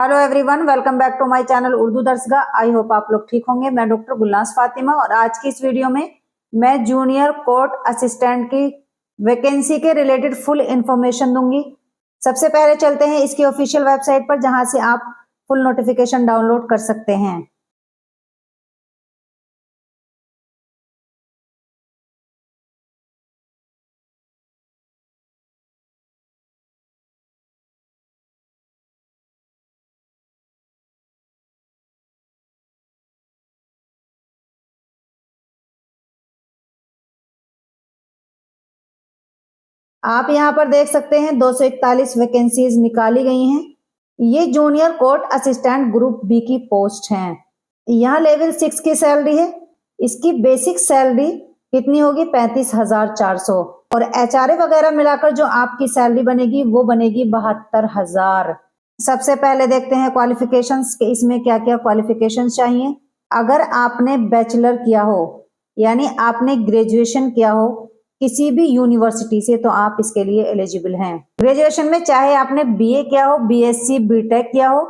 Hello everyone, welcome back to my channel Urdu Darsgah. I hope आप लोग ठीक होंगे। मैं डॉक्टर गुलनाज फातिमा और आज की इस वीडियो में मैं जूनियर कोर्ट असिस्टेंट की वैकेंसी के रिलेटेड फुल इंफॉर्मेशन दूंगी। सबसे पहले चलते हैं इसकी ऑफिशियल वेबसाइट पर, जहां से आप फुल नोटिफिकेशन डाउनलोड कर सकते हैं। आप यहाँ पर देख सकते हैं 241 वैकेंसीज निकाली गई हैं। ये junior court assistant group B की पोस्ट हैं। यहाँ लेवल 6 की सैलरी है। इसकी बेसिक सैलरी कितनी होगी? 35,400 और एचआरए वगैरह मिलाकर जो आपकी सैलरी बनेगी वो बनेगी 72,000। सबसे पहले देखते हैं क्वालिफिकेशंस के इसमें क्या क्या क्वालिफिकेशंस चाहिए। अगर आपने बैचलर किया हो यानी आपने ग्रेजुएशन किया हो किसी भी यूनिवर्सिटी से तो आप इसके लिए एलिजिबल हैं। ग्रेजुएशन में चाहे आपने बीए किया हो, बीएससी, बीटेक किया हो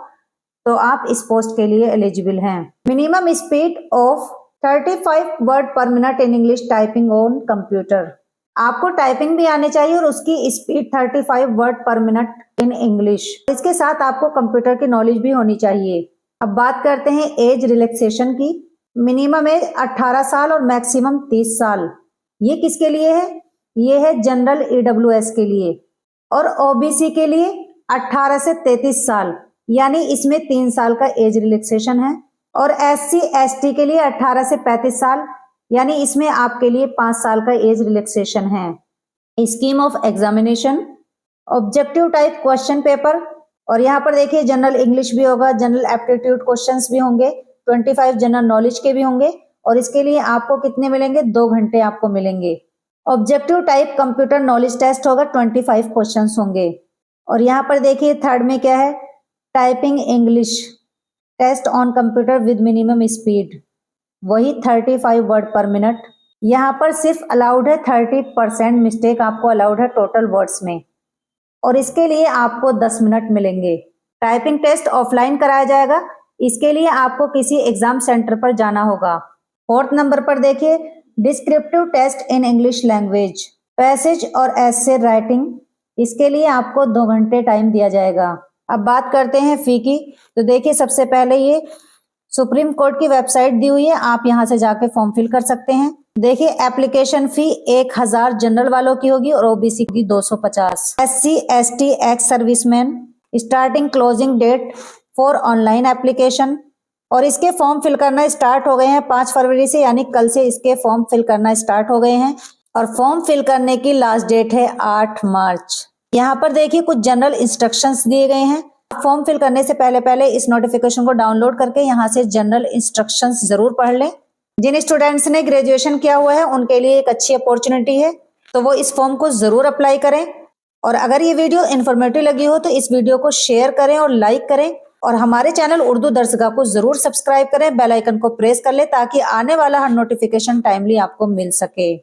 तो आप इस पोस्ट के लिए एलिजिबल हैं। मिनिमम स्पीड ऑफ 35 वर्ड पर minute in English typing on computer. आपको टाइपिंग भी आनी चाहिए और उसकी स्पीड 35 वर्ड पर मिनट इन इंग्लिश। इसके साथ आपको कंप्यूटर की नॉलेज भी होनी चाहिए। अब बात करते हैं एज रिलैक्सेशन की। मिनिमम एज 18 साल और मैक्सिमम 30 साल। ये किसके लिए है? ये है जनरल ईडब्ल्यूएस के लिए। और ओबीसी के लिए 18 से 33 साल, यानी इसमें 3 साल का एज रिलैक्सेशन है। और एससी एसटी के लिए 18 से 35 साल, यानी इसमें आपके लिए 5 साल का एज रिलैक्सेशन है। Scheme of examination, objective type question paper. और यहाँ पर देखिए जनरल इंग्लिश भी होगा, जनरल एप्टीट्यूड क्वेश्चंस भी होंगे, 25 जनरल नॉलेज के भी होंगे। और इसके लिए आपको कितने मिलेंगे? 2 घंटे आपको मिलेंगे। Objective type computer knowledge test होगा, 25 क्वेश्चंस होंगे। और यहाँ पर देखिए थर्ड में क्या है? Typing English test on computer with minimum speed, वही 35 वर्ड पर मिनट। यहाँ पर सिर्फ अलाउड है 30% मिस्टेक आपको अलाउड है टोटल वर्ड्स में, और इसके लिए आपको 10 मिनट मिलेंगे। टाइपिंग टेस्ट ऑफलाइन कराया जाएगा, इसके लिए आपको किसी एग्जाम सेंटर पर जाना होगा। 4th नंबर पर देखिए descriptive test in English language, passage और एसे राइटिंग। इसके लिए आपको 2 घंटे टाइम दिया जाएगा। अब बात करते हैं फी की। तो देखिए सबसे पहले ये सुप्रीम कोर्ट की वेबसाइट दी हुई है, आप यहाँ से जाके फॉर्म फिल कर सकते हैं। देखिए एप्लीकेशन फी 1000 जनरल वालों की होगी और ओबीसी की 250। SC ST ex serviceman. Starting closing date for online application, और इसके फॉर्म फिल करना स्टार्ट हो गए हैं 5 फरवरी से, यानी कल से इसके फॉर्म फिल करना स्टार्ट हो गए हैं। और फॉर्म फिल करने की लास्ट डेट है 8 मार्च। यहाँ पर देखिए कुछ जनरल इंस्ट्रक्शंस दिए गए हैं। फॉर्म फिल करने से पहले इस नोटिफिकेशन को डाउनलोड करके यहाँ से जनरल इंस्ट्रक्शंस जरूर पढ़ लें। जिन स्टूडेंट्स ने ग्रेजुएशन किया हुआ है उनके लिए एक अच्छी अपॉर्चुनिटी है, तो वो इस फॉर्म को जरूर अप्लाई करें। और अगर ये वीडियो इन्फॉर्मेटिव लगी हो तो इस वीडियो को शेयर करें और लाइक करें, और हमारे चैनल उर्दू दर्सगाह को जरूर सब्सक्राइब करें, बेल आइकन को प्रेस कर ले ताकि आने वाला हर नोटिफिकेशन टाइमली आपको मिल सके।